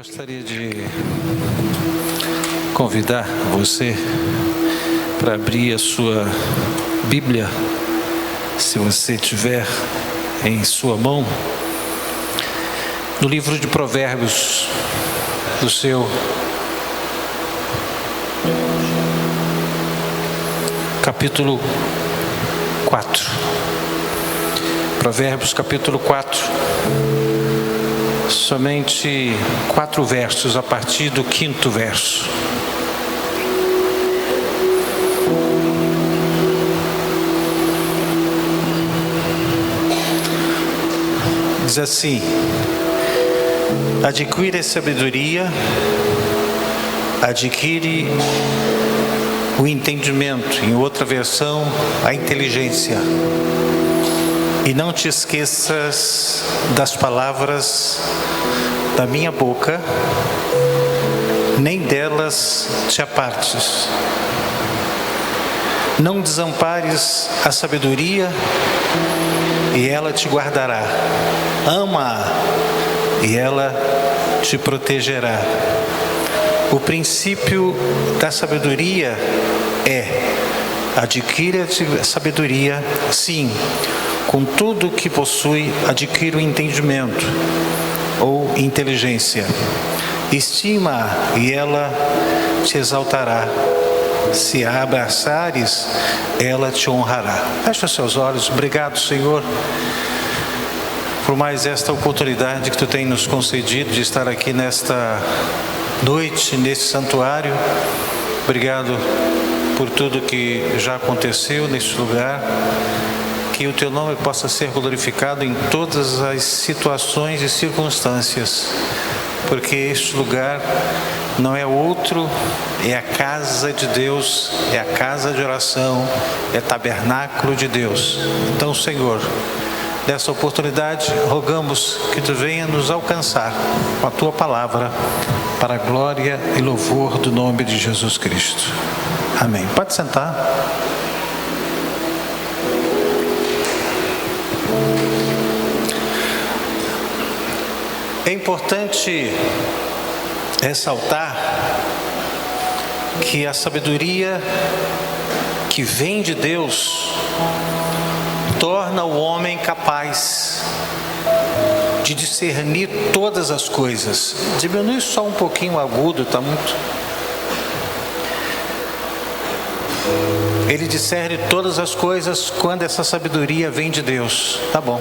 Gostaria de convidar você para abrir a sua Bíblia, se você tiver em sua mão, no livro de Provérbios, do seu capítulo 4. Provérbios capítulo 4. Somente 4 versos a partir do 5º verso. Diz assim: adquire sabedoria, adquire o entendimento, em outra versão, a inteligência. E não te esqueças das palavras da minha boca, nem delas te apartes. Não desampares a sabedoria, e ela te guardará. Ama-a, e ela te protegerá. O princípio da sabedoria é: adquire a sabedoria, sim, com tudo que possui, adquire o entendimento ou inteligência. Estima-a e ela te exaltará. Se a abraçares, ela te honrará. Fecha os seus olhos. Obrigado, Senhor, por mais esta oportunidade que Tu tem nos concedido de estar aqui nesta noite, nesse santuário. Obrigado por tudo que já aconteceu neste lugar. Que o Teu nome possa ser glorificado em todas as situações e circunstâncias, porque este lugar não é outro, é a casa de Deus, é a casa de oração, é tabernáculo de Deus. Então, Senhor, nessa oportunidade, rogamos que Tu venha nos alcançar com a Tua palavra, para a glória e louvor do nome de Jesus Cristo. Amém. Pode sentar. É importante ressaltar que a sabedoria que vem de Deus torna o homem capaz de discernir todas as coisas. Diminui só um pouquinho o agudo, está muito. Ele discerne todas as coisas quando essa sabedoria vem de Deus. Tá bom.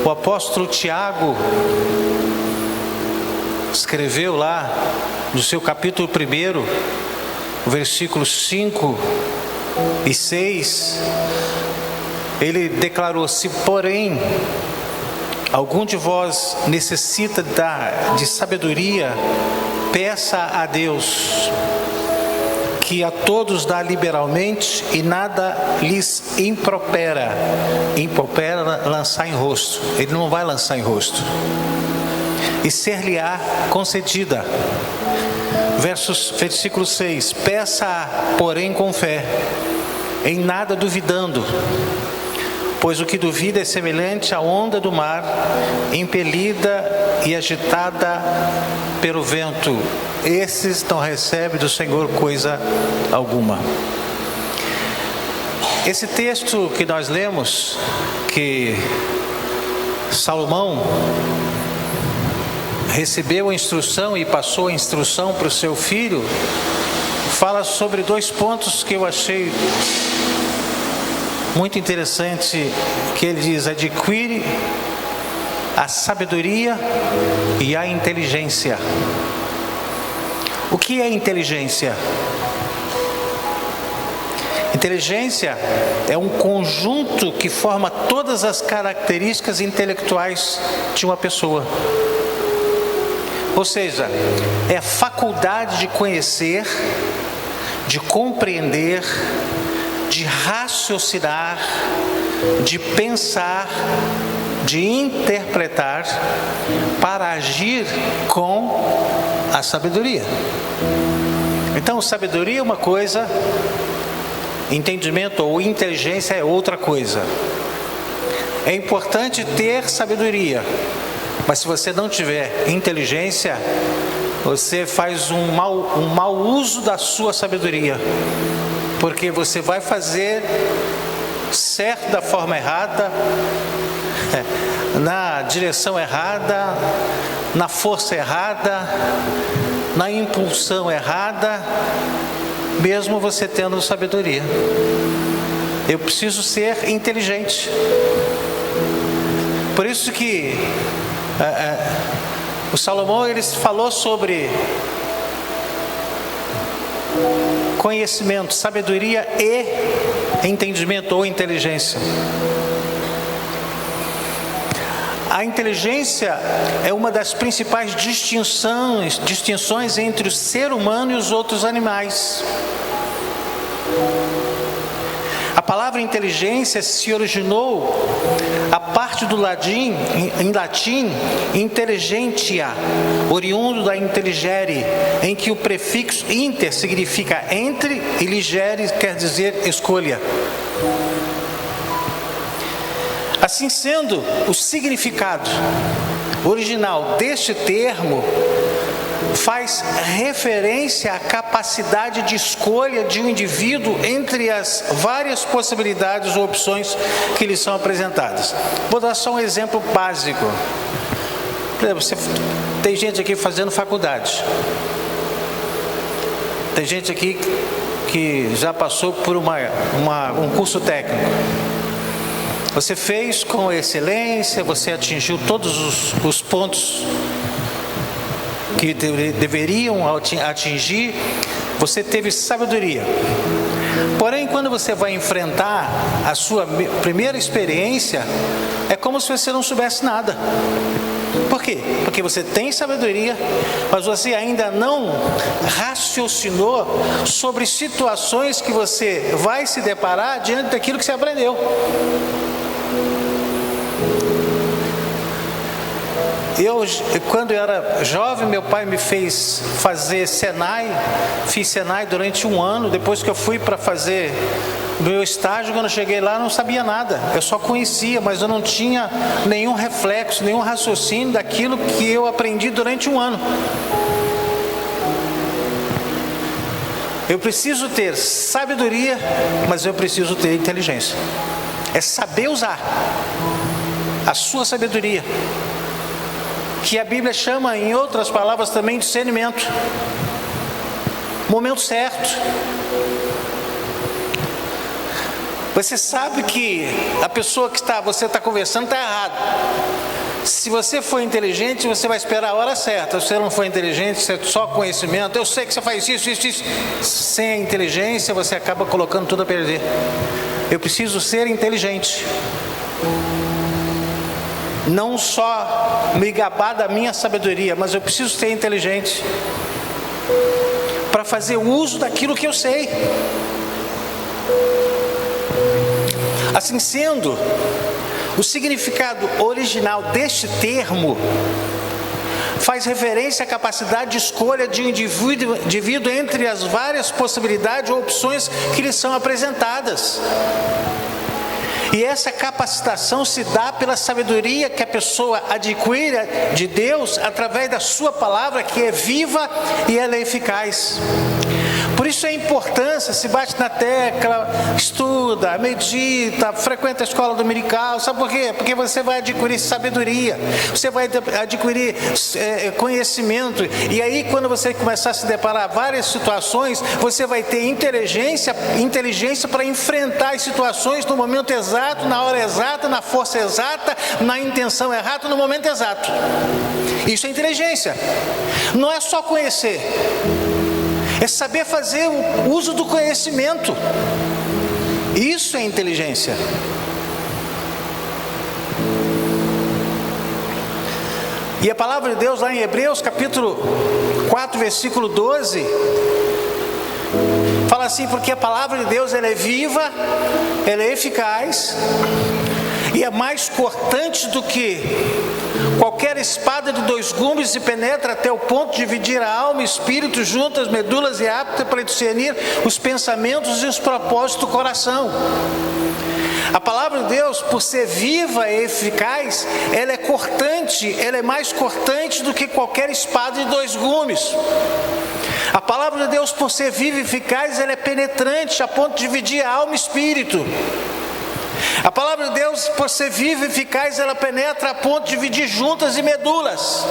O apóstolo Tiago escreveu lá no seu capítulo 1, versículos 5 e 6, ele declarou: se porém algum de vós necessita de sabedoria, peça a Deus, que a todos dá liberalmente e nada lhes impropera. Impropera, lançar em rosto. Ele não vai lançar em rosto. E ser-lhe-á concedida. Versículo 6. Peça, porém, com fé, em nada duvidando, pois o que duvida é semelhante à onda do mar, impelida e agitada pelo vento. Esses não recebem do Senhor coisa alguma. Esse texto que nós lemos, que Salomão recebeu a instrução e passou a instrução para o seu filho, fala sobre 2 pontos que eu achei muito interessante, que ele diz: adquire a sabedoria e a inteligência. O que é inteligência? Inteligência é um conjunto que forma todas as características intelectuais de uma pessoa. Ou seja, é a faculdade de conhecer, de compreender, de raciocinar, de pensar, de interpretar, para agir com a sabedoria. Então, sabedoria é uma coisa, entendimento ou inteligência é outra coisa. É importante ter sabedoria, Mas se você não tiver inteligência, você faz um mau uso da sua sabedoria, porque você vai fazer certo da forma errada, na direção errada, na força errada, na impulsão errada, mesmo você tendo sabedoria. Eu preciso ser inteligente. Por isso que o Salomão, ele falou sobre conhecimento, sabedoria e entendimento ou inteligência. A inteligência é uma das principais distinções entre o ser humano e os outros animais. A palavra inteligência se originou a parte do latim, em latim, intelligentia, oriundo da intelligere, em que o prefixo inter significa entre e ligere quer dizer escolha. Assim sendo, o significado original deste termo faz referência à capacidade de escolha de um indivíduo entre as várias possibilidades ou opções que lhe são apresentadas. Vou dar só um exemplo básico. Por exemplo, tem gente aqui fazendo faculdade. Tem gente aqui que já passou por um curso técnico. Você fez com excelência, você atingiu todos os pontos que deveriam atingir, você teve sabedoria. Porém, quando você vai enfrentar a sua primeira experiência, é como se você não soubesse nada. Por quê? Porque você tem sabedoria, mas você ainda não raciocinou sobre situações que você vai se deparar diante daquilo que você aprendeu. Quando eu era jovem, meu pai me fez fazer Senai, fiz Senai durante 1 ano. Depois que eu fui para fazer meu estágio, quando eu cheguei lá, eu não sabia nada. Eu só conhecia, mas eu não tinha nenhum reflexo, nenhum raciocínio daquilo que eu aprendi durante 1 ano. Eu preciso ter sabedoria, mas eu preciso ter inteligência. É saber usar a sua sabedoria, que a Bíblia chama, em outras palavras também, discernimento. Momento certo. Você sabe que a pessoa que você está conversando está errado. Se você for inteligente, você vai esperar a hora certa. Se você não for inteligente, você só conhecimento. Eu sei que você faz isso. Sem a inteligência, você acaba colocando tudo a perder. Eu preciso ser inteligente. Não só me gabar da minha sabedoria, mas eu preciso ser inteligente para fazer uso daquilo que eu sei. Assim sendo, o significado original deste termo faz referência à capacidade de escolha de um indivíduo entre as várias possibilidades ou opções que lhe são apresentadas. E essa capacitação se dá pela sabedoria que a pessoa adquire de Deus através da sua palavra, que é viva e ela é eficaz. Por isso a importância, se bate na tecla, estuda, medita, frequenta a escola dominical. Sabe por quê? Porque você vai adquirir sabedoria, você vai adquirir conhecimento. E aí, quando você começar a se deparar várias situações, você vai ter inteligência para enfrentar as situações no momento exato, na hora exata, na força exata, na intenção exata, no momento exato. Isso é inteligência. Não é só conhecer. É saber fazer o uso do conhecimento. Isso é inteligência. E a palavra de Deus lá em Hebreus capítulo 4, versículo 12, fala assim: porque a palavra de Deus ela é viva, ela é eficaz e é mais cortante do que qualquer espada de 2 gumes, e penetra até o ponto de dividir a alma e espírito, juntas, medulas, e apta para discernir os pensamentos e os propósitos do coração. A palavra de Deus, por ser viva e eficaz, ela é cortante, ela é mais cortante do que qualquer espada de 2 gumes. A palavra de Deus, por ser viva e eficaz, ela é penetrante a ponto de dividir a alma e espírito. A palavra de Deus, por ser viva e eficaz, ela penetra a ponto de dividir juntas e medulas.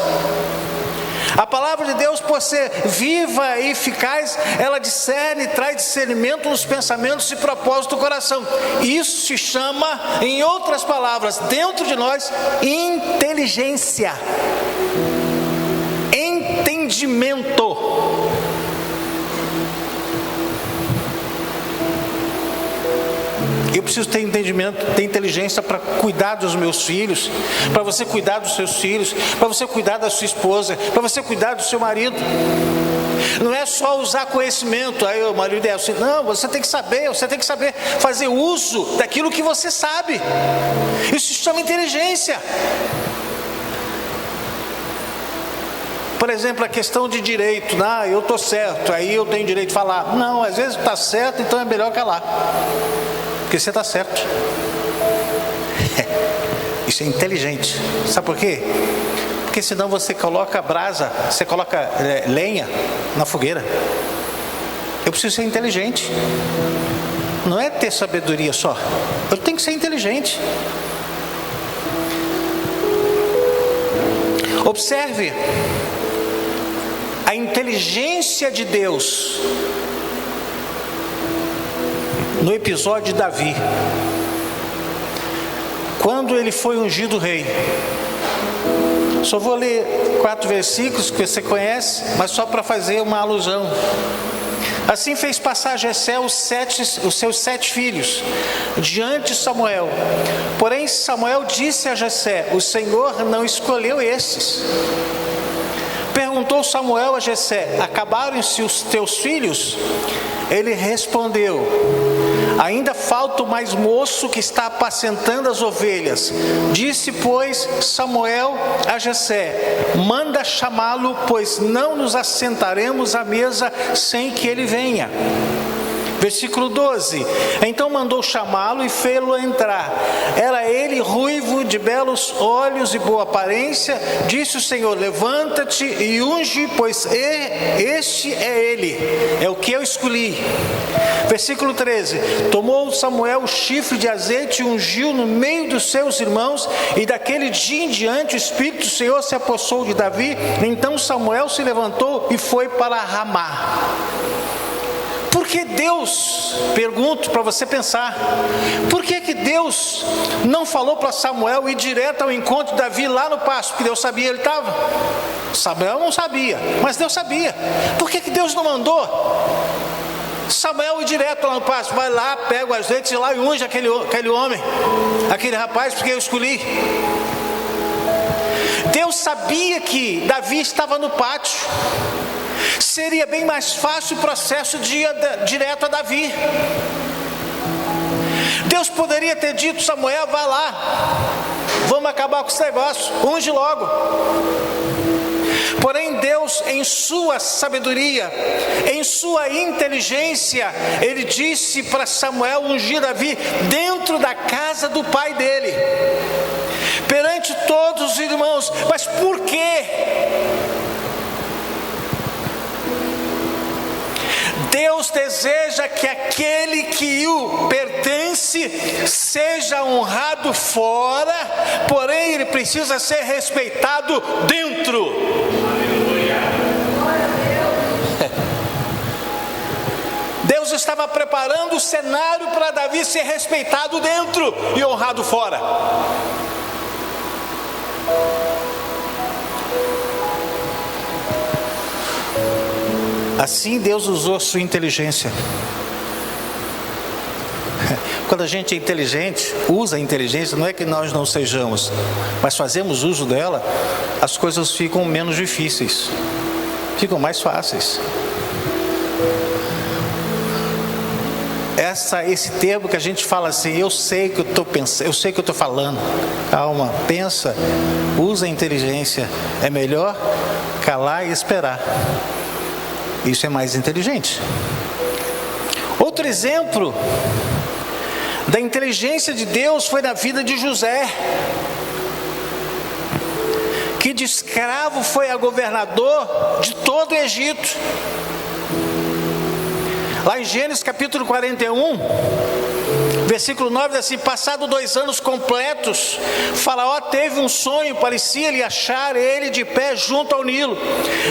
A palavra de Deus, por ser viva e eficaz, ela discerne e traz discernimento nos pensamentos e propósitos do coração. Isso se chama, em outras palavras, dentro de nós, inteligência, entendimento. Eu preciso ter entendimento, ter inteligência para cuidar dos meus filhos, para você cuidar dos seus filhos, para você cuidar da sua esposa, para você cuidar do seu marido. Não é só usar conhecimento, aí o marido é assim, não, você tem que saber fazer uso daquilo que você sabe. Isso se chama inteligência. Por exemplo, a questão de direito, eu estou certo, aí eu tenho direito de falar. Não, às vezes está certo, então é melhor calar. Porque você está certo. Isso é inteligente. Sabe por quê? Porque senão você coloca brasa, você coloca lenha na fogueira. Eu preciso ser inteligente. Não é ter sabedoria só. Eu tenho que ser inteligente. Observe a inteligência de Deus no episódio de Davi, quando ele foi ungido rei. Só vou ler 4 versículos que você conhece, mas só para fazer uma alusão. Assim fez passar Jessé os seus 7 filhos diante de Samuel. Porém Samuel disse a Jessé: o Senhor não escolheu estes. Perguntou Samuel a Jessé: acabaram-se os teus filhos? Ele respondeu: ainda falta o mais moço que está apacentando as ovelhas. Disse, pois, Samuel a Jessé: manda chamá-lo, pois não nos assentaremos à mesa sem que ele venha. Versículo 12: então mandou chamá-lo e fê-lo entrar. Era ele ruivo, de belos olhos e boa aparência. Disse o Senhor: levanta-te e unge, pois este é ele, é o que eu escolhi. Versículo 13: tomou Samuel o chifre de azeite e ungiu no meio dos seus irmãos, e daquele dia em diante o Espírito do Senhor se apossou de Davi. Então Samuel se levantou e foi para Ramá. Por que Deus, pergunto para você pensar, por que Deus não falou para Samuel ir direto ao encontro de Davi lá no pasto? Porque Deus sabia ele estava. Samuel não sabia, mas Deus sabia. Por que Deus não mandou Samuel ir direto lá no pasto? Vai lá, pega o azeite e lá e unge aquele homem, aquele rapaz, porque eu escolhi. Deus sabia que Davi estava no pátio. Seria bem mais fácil o processo de ir direto a Davi. Deus poderia ter dito: Samuel, vai lá, vamos acabar com esse negócio, unge logo. Porém Deus, em sua sabedoria, em sua inteligência, Ele disse para Samuel ungir Davi dentro da casa do pai dele, perante todos os irmãos. Mas por quê? Deus deseja que aquele que o pertence seja honrado fora, porém ele precisa ser respeitado dentro. Deus estava preparando o cenário para Davi ser respeitado dentro e honrado fora. Assim Deus usou a sua inteligência. Quando a gente é inteligente, usa a inteligência, não é que nós não sejamos, mas fazemos uso dela, as coisas ficam menos difíceis, ficam mais fáceis. Esse termo que a gente fala assim: eu sei que eu estou pensando, eu sei que eu estou falando. Calma, pensa, usa a inteligência. É melhor calar e esperar. Isso é mais inteligente. Outro exemplo da inteligência de Deus foi na vida de José, que de escravo foi a governador de todo o Egito. Lá em Gênesis capítulo 41, versículo 9 diz assim: passado 2 anos completos, Faraó teve um sonho, parecia-lhe achar ele de pé junto ao Nilo.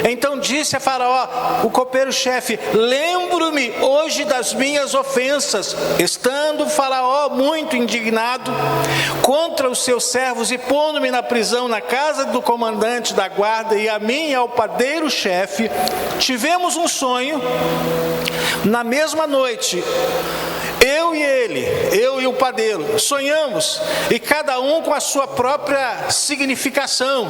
Então disse a Faraó, o copeiro-chefe: lembro-me hoje das minhas ofensas. Estando Faraó muito indignado contra os seus servos e pondo-me na prisão na casa do comandante da guarda, e a mim e ao padeiro-chefe, tivemos um sonho na mesma noite. Eu e o padeiro, sonhamos, e cada um com a sua própria significação.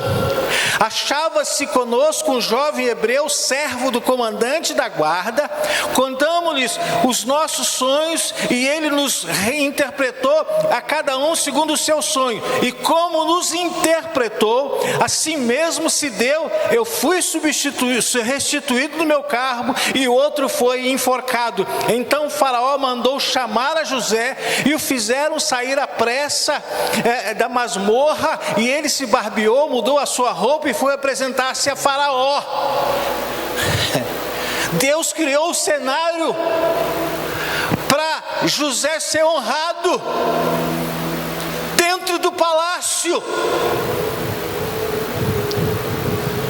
Achava-se conosco um jovem hebreu, servo do comandante da guarda. Contamos-lhes os nossos sonhos, e ele nos reinterpretou a cada um segundo o seu sonho. E como nos interpretou, assim mesmo se deu. Eu fui restituído do meu cargo, e o outro foi enforcado. Então Faraó mandou chamar a José, e o fizeram sair à pressa da masmorra, e ele se barbeou, mudou a sua roupa e foi apresentar-se a Faraó. Deus criou o cenário para José ser honrado dentro do palácio.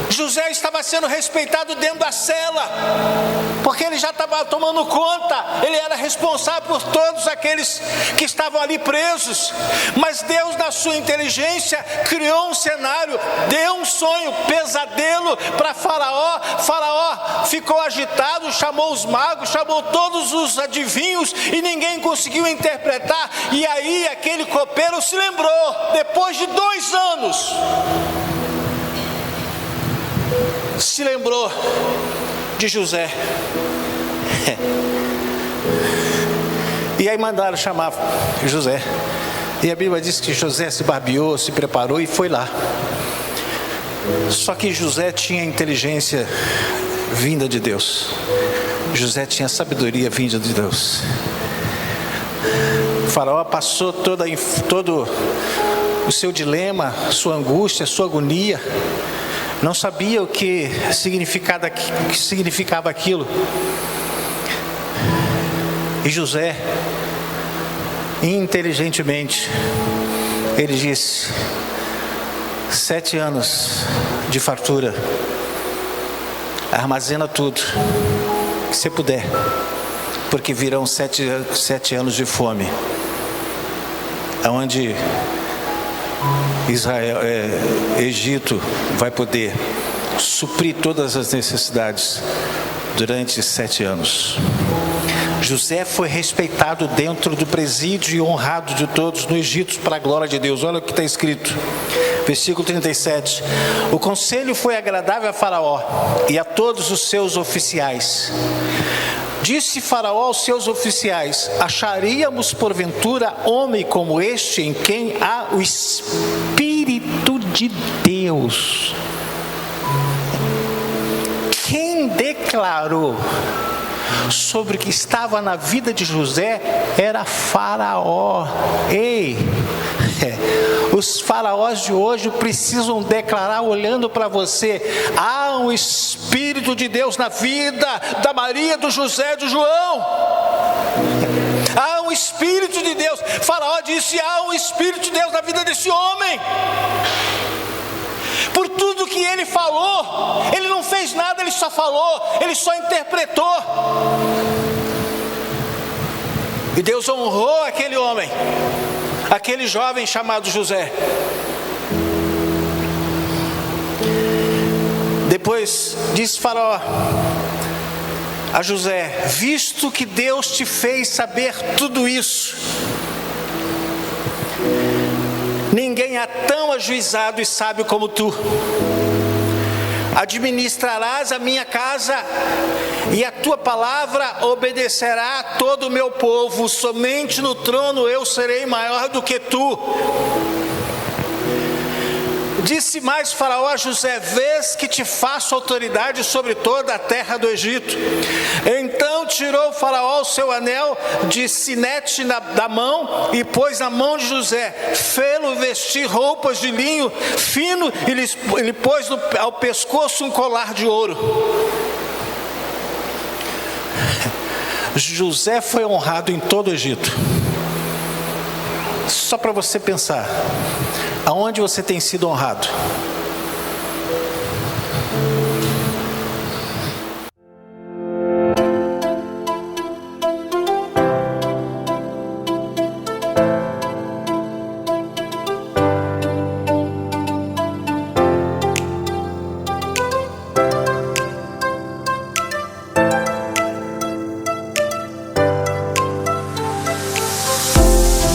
José estava sendo respeitado dentro da cela, porque ele já estava tomando conta, ele era responsável por todos aqueles que estavam ali presos. Mas Deus, na sua inteligência, criou um cenário, deu um sonho, pesadelo para Faraó. Faraó ficou agitado, chamou os magos, chamou todos os adivinhos, e ninguém conseguiu interpretar. E aí aquele copeiro se lembrou, depois de 2 anos, se lembrou de José. E aí mandaram chamar José. E a Bíblia diz que José se barbeou, se preparou e foi lá. Só que José tinha inteligência vinda de Deus. José tinha sabedoria vinda de Deus. O Faraó passou todo o seu dilema, sua angústia, sua agonia. Não sabia o que significava aquilo. E José, inteligentemente, ele disse: 7 anos de fartura, armazena tudo que você puder, porque virão 7 anos de fome, onde Egito vai poder suprir todas as necessidades durante 7 anos. José foi respeitado dentro do presídio e honrado de todos no Egito para a glória de Deus. Olha o que está escrito, versículo 37. O conselho foi agradável a Faraó e a todos os seus oficiais. Disse Faraó aos seus oficiais: acharíamos porventura homem como este, em quem há o Espírito de Deus? Quem declarou sobre o que estava na vida de José era Faraó. Ei, os faraós de hoje precisam declarar, olhando para você: há um Espírito de Deus na vida da Maria, do José, do João. Há um Espírito de Deus. Faraó disse: há um Espírito de Deus na vida desse homem. Por tudo que ele falou, ele não fez nada, ele só falou, ele só interpretou. E Deus honrou aquele homem, aquele jovem chamado José. Depois disse Faraó a José: visto que Deus te fez saber tudo isso, ninguém há tão ajuizado e sábio como tu. Administrarás a minha casa, e a tua palavra obedecerá a todo o meu povo. Somente no trono eu serei maior do que tu. Disse mais Faraó a José: vês que te faço autoridade sobre toda a terra do Egito. Então tirou Faraó o seu anel de sinete da mão e pôs na mão de José, fê-lo vestir roupas de linho fino e lhe pôs ao pescoço um colar de ouro. José foi honrado em todo o Egito. Só para você pensar, aonde você tem sido honrado?